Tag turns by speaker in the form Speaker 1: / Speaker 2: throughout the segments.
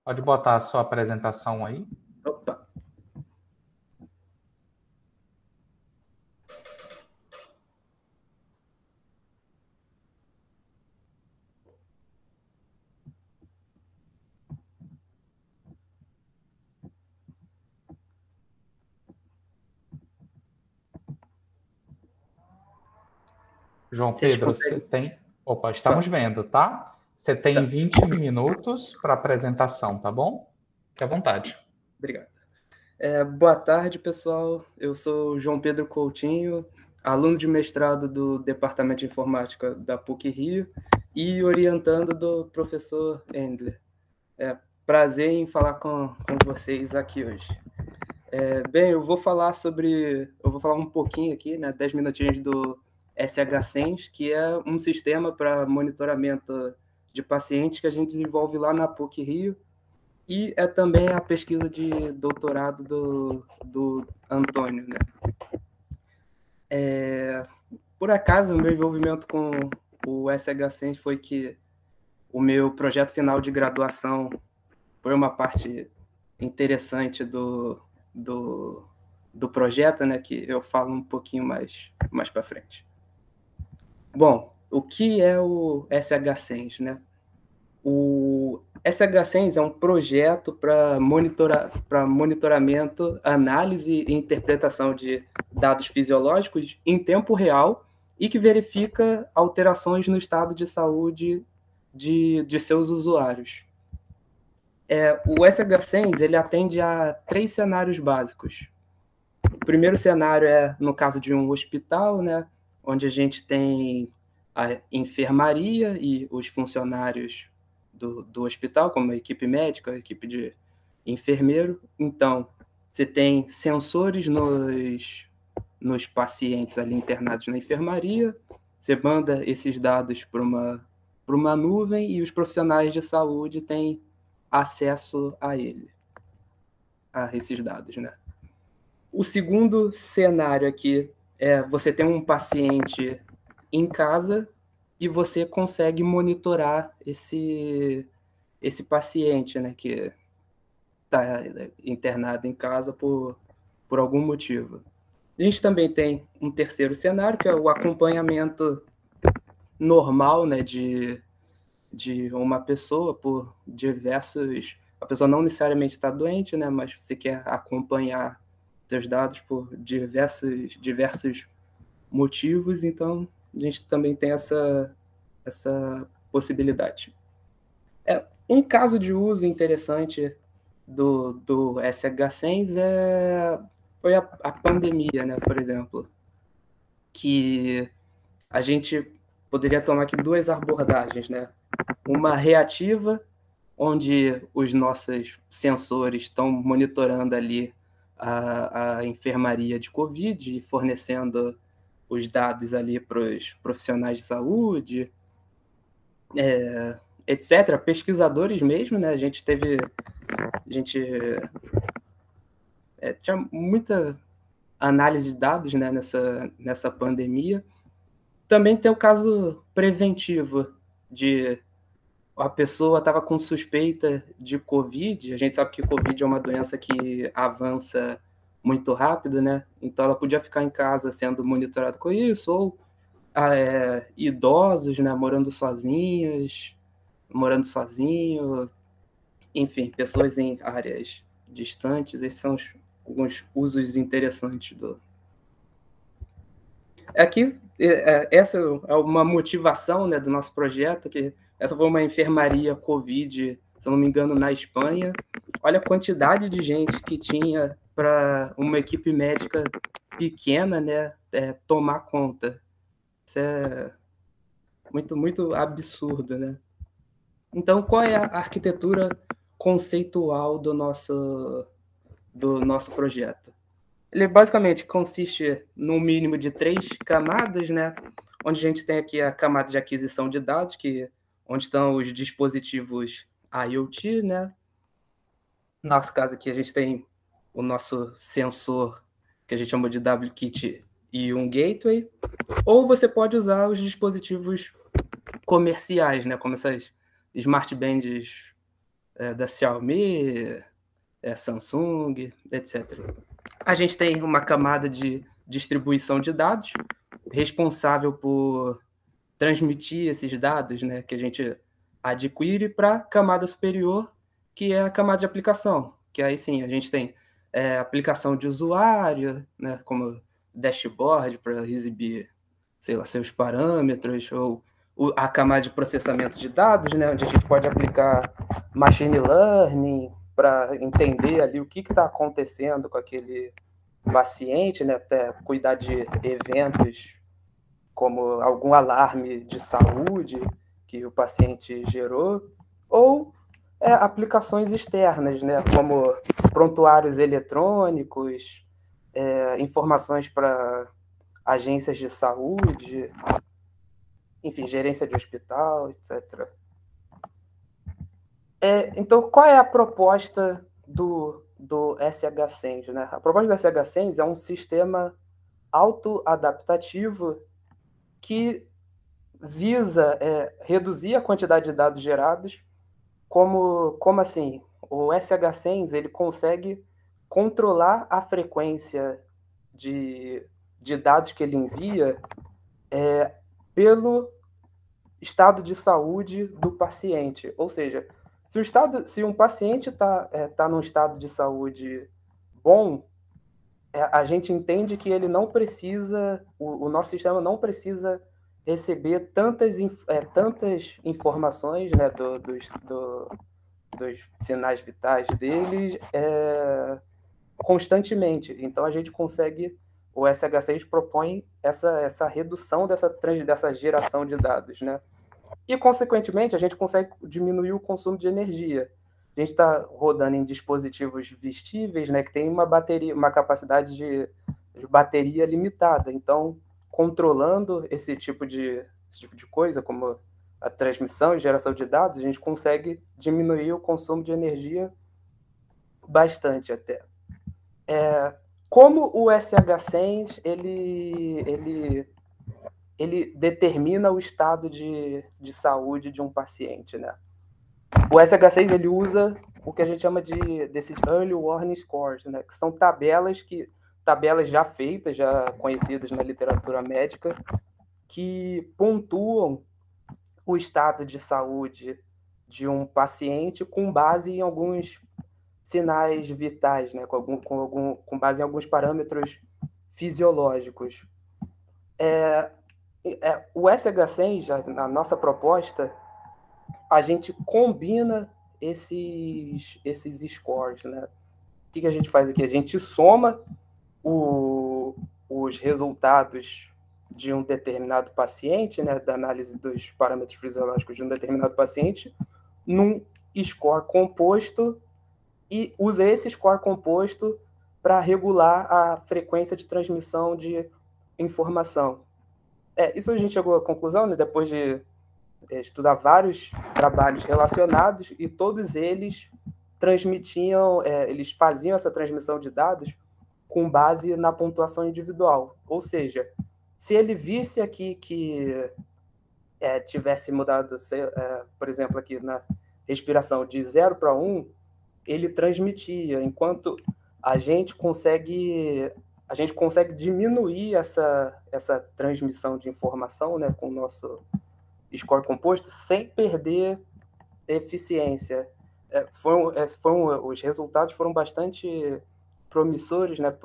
Speaker 1: Pode botar a sua apresentação aí.
Speaker 2: Opa.
Speaker 1: João
Speaker 2: Vocês
Speaker 1: Pedro, você
Speaker 2: conseguem?
Speaker 1: tem... Opa, estamos vendo, tá? Você tem
Speaker 2: Tá,
Speaker 1: 20 minutos para apresentação, tá bom? Fique à vontade.
Speaker 2: obrigado. Boa tarde, pessoal. Eu sou o João Pedro Coutinho, aluno de mestrado do Departamento de Informática da PUC-Rio e orientando do professor Endler. Prazer em falar com vocês aqui hoje. Bem, eu vou falar um pouquinho aqui, né, 10 minutinhos do SH-SENS, que é um sistema para monitoramento de pacientes que a gente desenvolve lá na PUC-Rio, e é também a pesquisa de doutorado do Antônio, né? Por acaso, o meu envolvimento com o SH-SENS foi que o meu projeto final de graduação foi uma parte interessante do projeto, né, que eu falo um pouquinho mais para frente. Bom, o que é o SH-SENS, né? O SH-SENS é um projeto para monitoramento, análise e interpretação de dados fisiológicos em tempo real e que verifica alterações no estado de saúde de seus usuários. O SH-SENS ele atende a 3 cenários básicos. O primeiro cenário é no caso de um hospital, né, onde a gente tem a enfermaria e os funcionários do hospital, como a equipe médica, a equipe de enfermeiro. Então, você tem sensores nos pacientes ali internados na enfermaria, você manda esses dados para uma nuvem e os profissionais de saúde têm acesso a esses dados, né? O segundo cenário aqui é você tem um paciente em casa e você consegue monitorar esse paciente, né, que está internado em casa por algum motivo. A gente também tem um terceiro cenário, que é o acompanhamento normal, né, de uma pessoa por diversos... A pessoa não necessariamente está doente, né, mas você quer acompanhar seus dados por diversos motivos, então a gente também tem essa possibilidade. Um caso de uso interessante do SH-SENS foi a pandemia, né, por exemplo, que a gente poderia tomar aqui 2 abordagens, né? Uma reativa, onde os nossos sensores estão monitorando ali a enfermaria de Covid, fornecendo os dados ali para os profissionais de saúde, etc. Pesquisadores mesmo, né? A gente tinha muita análise de dados, né, nessa pandemia. Também tem o caso preventivo de a pessoa estava com suspeita de Covid. A gente sabe que Covid é uma doença que avança muito rápido, né? Então ela podia ficar em casa sendo monitorada com isso, ou idosos, né, morando sozinho, enfim, pessoas em áreas distantes. Esses são alguns usos interessantes Aqui, essa é uma motivação, né, do nosso projeto, que essa foi uma enfermaria Covid, se eu não me engano, na Espanha. Olha a quantidade de gente que tinha para uma equipe médica pequena, né, tomar conta. Isso é muito, muito absurdo, né? Então, qual é a arquitetura conceitual do nosso projeto? Ele basicamente consiste no mínimo de 3 camadas, né? Onde a gente tem aqui a camada de aquisição de dados, onde estão os dispositivos IoT, né? No nosso caso aqui, a gente tem o nosso sensor, que a gente chama de WKit, e um gateway. Ou você pode usar os dispositivos comerciais, né? Como essas smart bands da Xiaomi, Samsung, etc. A gente tem uma camada de distribuição de dados, responsável por transmitir esses dados, né, que a gente adquire para a camada superior, que é a camada de aplicação, que aí sim a gente tem aplicação de usuário, né, como dashboard para exibir, sei lá, seus parâmetros, ou a camada de processamento de dados, né, onde a gente pode aplicar machine learning para entender ali o que está acontecendo com aquele paciente, né, até cuidar de eventos como algum alarme de saúde que o paciente gerou, ou aplicações externas, né, como prontuários eletrônicos, informações para agências de saúde, enfim, gerência de hospital, etc. Então, qual é a proposta do SH-Send, né? A proposta do SH-Send é um sistema autoadaptativo que visa reduzir a quantidade de dados gerados. Como assim? O SH-Send ele consegue controlar a frequência de dados que ele envia pelo estado de saúde do paciente. Ou seja, se um paciente tá num estado de saúde bom, a gente entende que ele não precisa, o nosso sistema não precisa receber tantas informações, né, dos sinais vitais dele constantemente. Então a gente consegue, o SH6 propõe essa redução dessa geração de dados, né? E, consequentemente, a gente consegue diminuir o consumo de energia. A gente está rodando em dispositivos vestíveis, né, que tem uma capacidade de bateria limitada. Então, controlando esse tipo de coisa, como a transmissão e geração de dados, a gente consegue diminuir o consumo de energia bastante até. Como o SH-Send ele determina o estado de saúde de um paciente, né? O SH6 ele usa o que a gente chama desses Early Warning Scores, né? Que são tabelas já feitas, já conhecidas na literatura médica, que pontuam o estado de saúde de um paciente com base em alguns sinais vitais, né? Com base em alguns parâmetros fisiológicos. O SH100, na nossa proposta, a gente combina esses scores, né? O que a gente faz aqui? A gente soma os resultados de um determinado paciente, né, da análise dos parâmetros fisiológicos de um determinado paciente, num score composto, e usa esse score composto para regular a frequência de transmissão de informação. Isso a gente chegou à conclusão, né, depois de estudar vários trabalhos relacionados, e todos eles transmitiam, eles faziam essa transmissão de dados com base na pontuação individual. Ou seja, se ele visse aqui que tivesse mudado, por exemplo, aqui na respiração de 0 para 1, ele transmitia, enquanto a gente consegue diminuir essa transmissão de informação, né, com o nosso score composto, sem perder eficiência. Os resultados foram bastante promissores, né?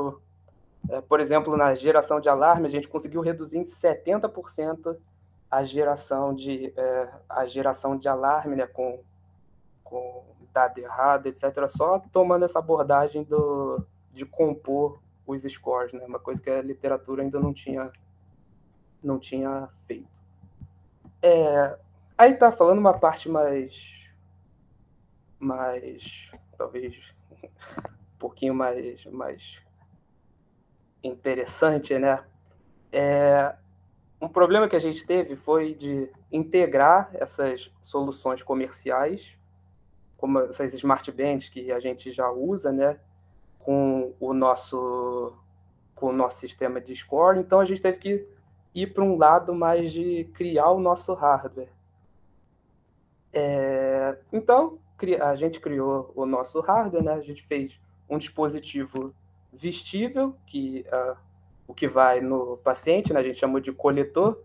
Speaker 2: Por exemplo, na geração de alarme, a gente conseguiu reduzir em 70% a geração de alarme, né, com dado errado, etc., só tomando essa abordagem de compor os scores, né? Uma coisa que a literatura ainda não tinha feito. Aí tá falando uma parte mais talvez um pouquinho mais interessante, né? Um problema que a gente teve foi de integrar essas soluções comerciais, como essas smart bands que a gente já usa, né, com o nosso sistema de score. Então a gente teve que ir para um lado mais de criar o nosso hardware. Então a gente criou o nosso hardware, né? A gente fez um dispositivo vestível, o que vai no paciente, né? A gente chamou de coletor,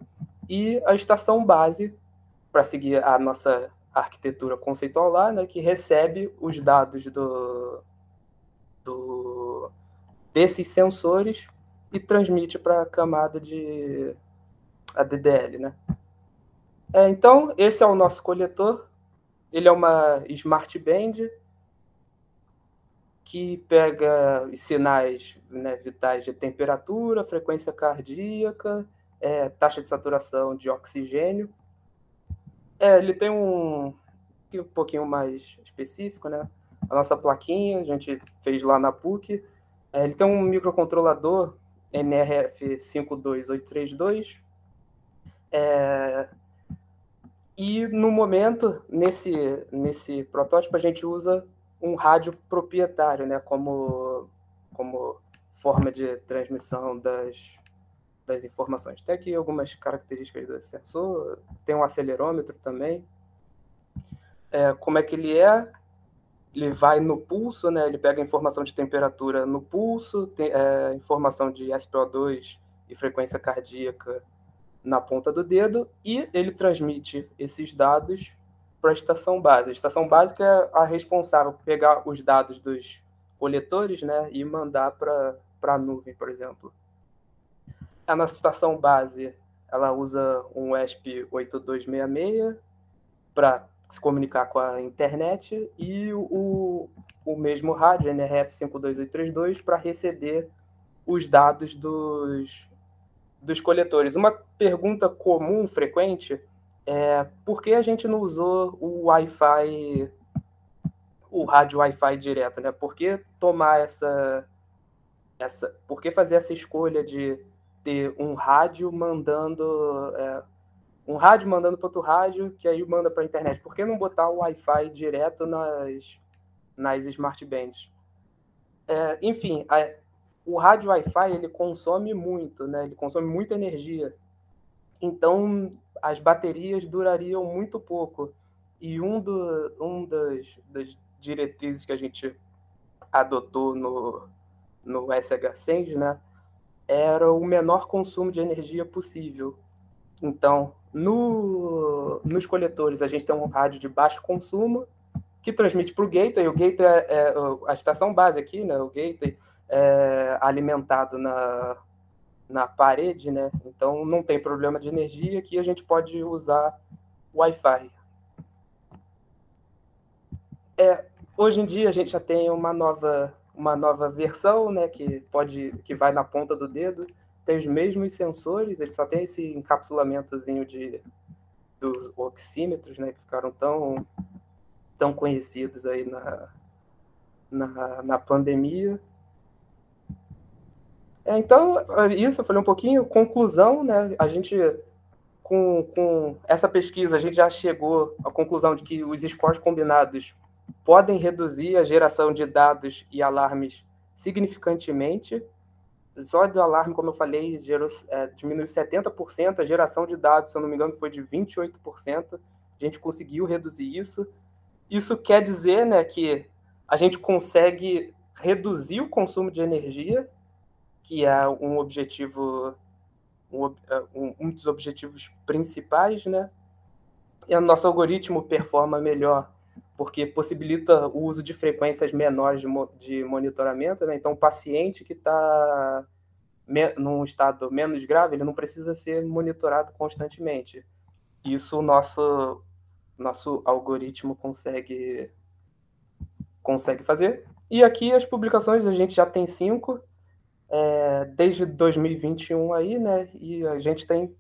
Speaker 2: e a estação base, para seguir a nossa arquitetura conceitual lá, né? Que recebe os dados desses sensores e transmite para a camada de ADDL, né? Então, esse é o nosso coletor. Ele é uma Smart Band que pega os sinais, né, vitais de temperatura, frequência cardíaca, taxa de saturação de oxigênio. Ele tem um pouquinho mais específico, né? A nossa plaquinha, a gente fez lá na PUC. Ele tem um microcontrolador NRF52832. E no momento, nesse protótipo, a gente usa um rádio proprietário, né, como forma de transmissão das informações. Tem aqui algumas características do sensor, tem um acelerômetro também. Como é que ele é? Ele vai no pulso, né? Ele pega a informação de temperatura no pulso, tem informação de SpO2 e frequência cardíaca na ponta do dedo, e ele transmite esses dados para a estação base. A estação básica é a responsável por pegar os dados dos coletores, né, e mandar para a nuvem, por exemplo. A nossa estação base, ela usa um ESP8266 para se comunicar com a internet, e o mesmo rádio, NRF52832, para receber os dados dos coletores. Uma pergunta comum, frequente, é por que a gente não usou o Wi-Fi, o rádio Wi-Fi direto, né? Por que tomar por que fazer essa escolha de ter um rádio mandando para outro rádio, que aí manda para a internet? Por que não botar o Wi-Fi direto nas smart bands? Enfim, o rádio Wi-Fi, ele consome muito, né? Ele consome muita energia. Então, as baterias durariam muito pouco. E das diretrizes que a gente adotou no SH6, né, era o menor consumo de energia possível. Então, nos coletores, a gente tem um rádio de baixo consumo que transmite para o gateway. O gateway é a estação base aqui, né? O gateway é alimentado na parede, né? Então não tem problema de energia, aqui a gente pode usar Wi-Fi. Hoje em dia a gente já tem uma nova versão, né, que vai na ponta do dedo, tem os mesmos sensores, ele só tem esse encapsulamentozinho dos oxímetros, né, que ficaram tão conhecidos aí na pandemia. Então, isso, eu falei um pouquinho. Conclusão, né? A gente, com essa pesquisa, a gente já chegou à conclusão de que os scores combinados podem reduzir a geração de dados e alarmes significantemente. Só do alarme, como eu falei, diminuiu 70%. A geração de dados, se eu não me engano, foi de 28%. A gente conseguiu reduzir isso. Isso quer dizer, né, que a gente consegue reduzir o consumo de energia, que é um dos objetivos principais, né? E o nosso algoritmo performa melhor porque possibilita o uso de frequências menores de monitoramento, né? Então, o paciente que está num estado menos grave, ele não precisa ser monitorado constantemente. Isso o nosso algoritmo consegue fazer. E aqui as publicações, a gente já tem 5, desde 2021 aí, né? E a gente tem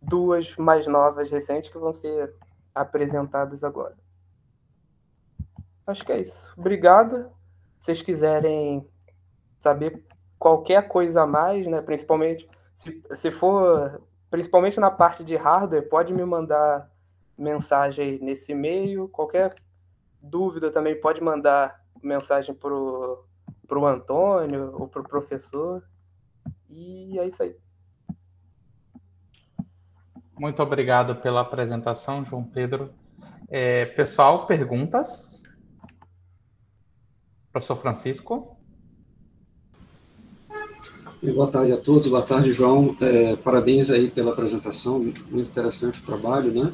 Speaker 2: 2 mais novas, recentes, que vão ser apresentadas agora. Acho que é isso. Obrigado. Se vocês quiserem saber qualquer coisa a mais, né? Principalmente, se for, principalmente na parte de hardware, pode me mandar mensagem nesse e-mail. Qualquer dúvida também pode mandar mensagem pro Antônio ou pro professor. E é isso aí.
Speaker 1: Muito obrigado pela apresentação, João Pedro. Pessoal, perguntas? Professor Francisco?
Speaker 3: Boa tarde a todos, boa tarde, João. Parabéns aí pela apresentação, muito interessante o trabalho, né?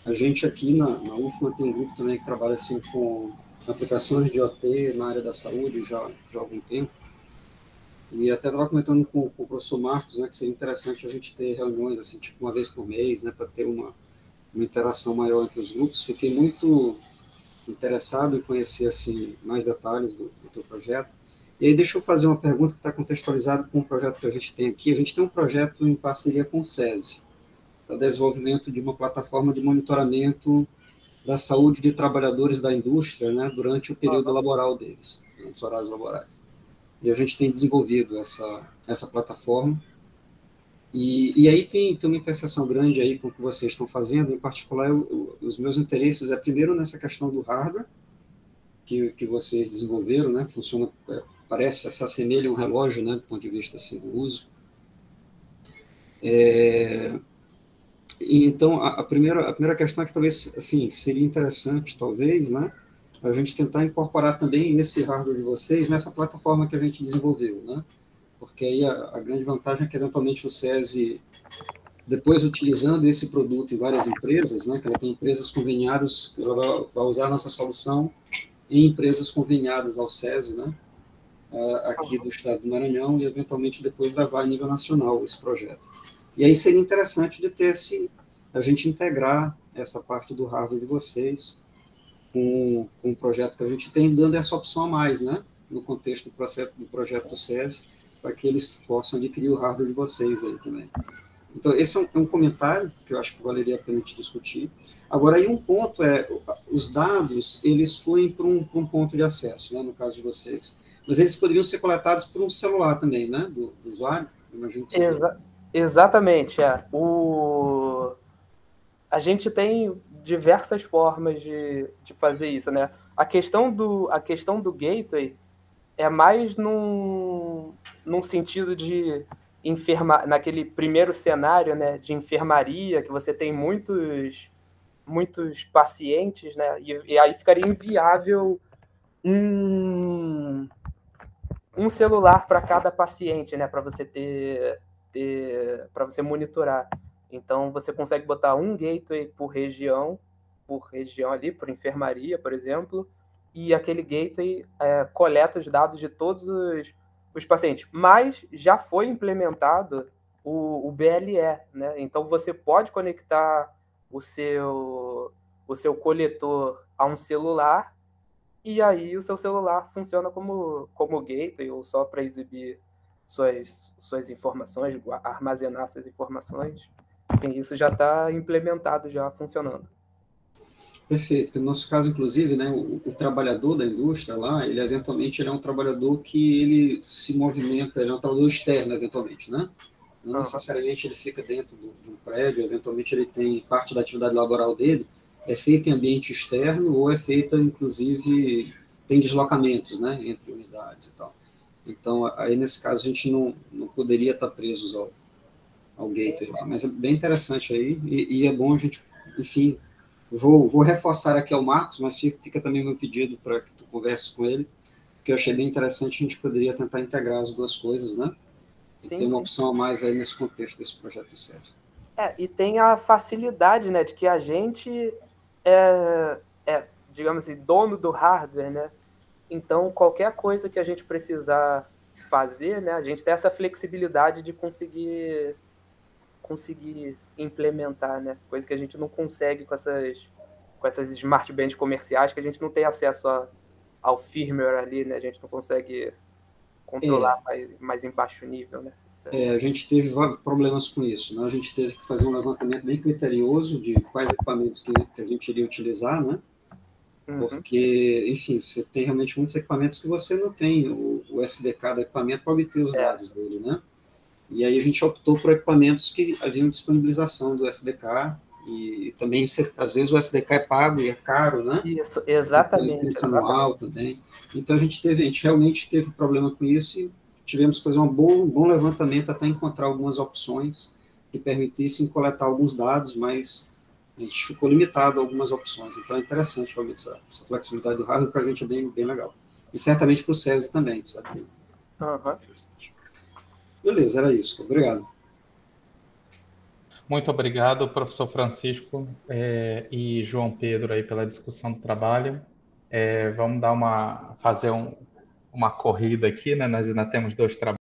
Speaker 3: A gente aqui na UFMA tem um grupo também que trabalha assim com aplicações de OT na área da saúde já há algum tempo. E até estava comentando com o professor Marcos, né, que seria interessante a gente ter reuniões assim, tipo uma vez por mês, né, para ter uma interação maior entre os grupos. Fiquei muito interessado em conhecer assim mais detalhes do teu projeto. E aí deixa eu fazer uma pergunta que está contextualizada com o projeto que a gente tem aqui. A gente tem um projeto em parceria com o SESI, para o desenvolvimento de uma plataforma de monitoramento da saúde de trabalhadores da indústria, né, durante o período laboral deles, durante os horários laborais. E a gente tem desenvolvido essa plataforma. E aí tem uma interseção grande aí com o que vocês estão fazendo, em particular os meus interesses primeiro nessa questão do hardware, que vocês desenvolveram, né, funciona, se assemelha a um relógio, né, do ponto de vista assim, do uso. Então, a primeira questão é que talvez, assim, seria interessante, talvez, né, a gente tentar incorporar também esse hardware de vocês nessa plataforma que a gente desenvolveu, né, porque aí a grande vantagem é que, eventualmente, o SESI, depois utilizando esse produto em várias empresas, né, que ela tem empresas conveniadas, ela vai usar a nossa solução em empresas conveniadas ao SESI, né, aqui do estado do Maranhão, e, eventualmente, depois levar a nível nacional esse projeto. E aí seria interessante de ter a gente integrar essa parte do hardware de vocês com um projeto que a gente tem, dando essa opção a mais, né, no contexto do projeto do SESI, para que eles possam adquirir o hardware de vocês aí também. Então, esse é um comentário que eu acho que valeria a pena a gente discutir. Agora, aí um ponto os dados, eles fluem para um ponto de acesso, né, no caso de vocês. Mas eles poderiam ser coletados por um celular também, né, do usuário? Imagino que
Speaker 2: Exatamente, A gente tem diversas formas de fazer isso, né? A questão do gateway é mais num sentido de naquele primeiro cenário, né, de enfermaria, que você tem muitos pacientes, né, e aí ficaria inviável um celular para cada paciente, né, para você para você monitorar. Então você consegue botar um gateway por região ali, por enfermaria, por exemplo, e aquele gateway coleta os dados de todos os pacientes. Mas já foi implementado o BLE, né? Então você pode conectar o seu coletor a um celular, e aí o seu celular funciona como gateway, ou só para exibir suas informações, armazenar suas informações. Enfim, isso já está implementado, já funcionando.
Speaker 3: Perfeito. No nosso caso, inclusive, né, o trabalhador da indústria lá, ele eventualmente ele é um trabalhador que ele se movimenta, ele é um trabalhador externo, eventualmente, né? Não necessariamente ele fica dentro de um prédio, eventualmente ele tem parte da atividade laboral dele, é feita em ambiente externo ou é feita, inclusive, tem deslocamentos, né, entre unidades e tal. Então, aí nesse caso, a gente não poderia estar presos ao gateway lá, mas é bem interessante aí, e é bom a gente, enfim, vou reforçar aqui ao Marcos, mas fica também o meu pedido para que tu converses com ele, porque eu achei bem interessante, a gente poderia tentar integrar as duas coisas, né, e ter uma opção a mais aí nesse contexto desse projeto de SESI.
Speaker 2: E tem a facilidade, né, de que a gente digamos assim, dono do hardware, né? Então, qualquer coisa que a gente precisar fazer, né, a gente tem essa flexibilidade de conseguir implementar, né? Coisa que a gente não consegue com essas smart bands comerciais, que a gente não tem acesso ao firmware ali, né? A gente não consegue controlar mais em baixo nível, né?
Speaker 3: A gente teve vários problemas com isso, né? A gente teve que fazer um levantamento bem criterioso de quais equipamentos que a gente iria utilizar, né? Porque, enfim, você tem realmente muitos equipamentos que você não tem o SDK do equipamento para obter os dados dele, né? E aí a gente optou por equipamentos que haviam disponibilização do SDK, e também, às vezes, o SDK é pago e é caro, né?
Speaker 2: Isso, exatamente.
Speaker 3: Tem licença anual também. Então, a gente realmente teve problema com isso e tivemos que fazer um bom levantamento até encontrar algumas opções que permitissem coletar alguns dados, mas A gente ficou limitado a algumas opções. Então, é interessante, realmente, essa flexibilidade do hardware para a gente é bem, bem legal. E certamente para o SESI também, sabe? Interessante. Beleza, era isso. Obrigado.
Speaker 1: Muito obrigado, professor Francisco e João Pedro aí pela discussão do trabalho. Vamos fazer uma corrida aqui, né? Nós ainda temos 2 trabalhos.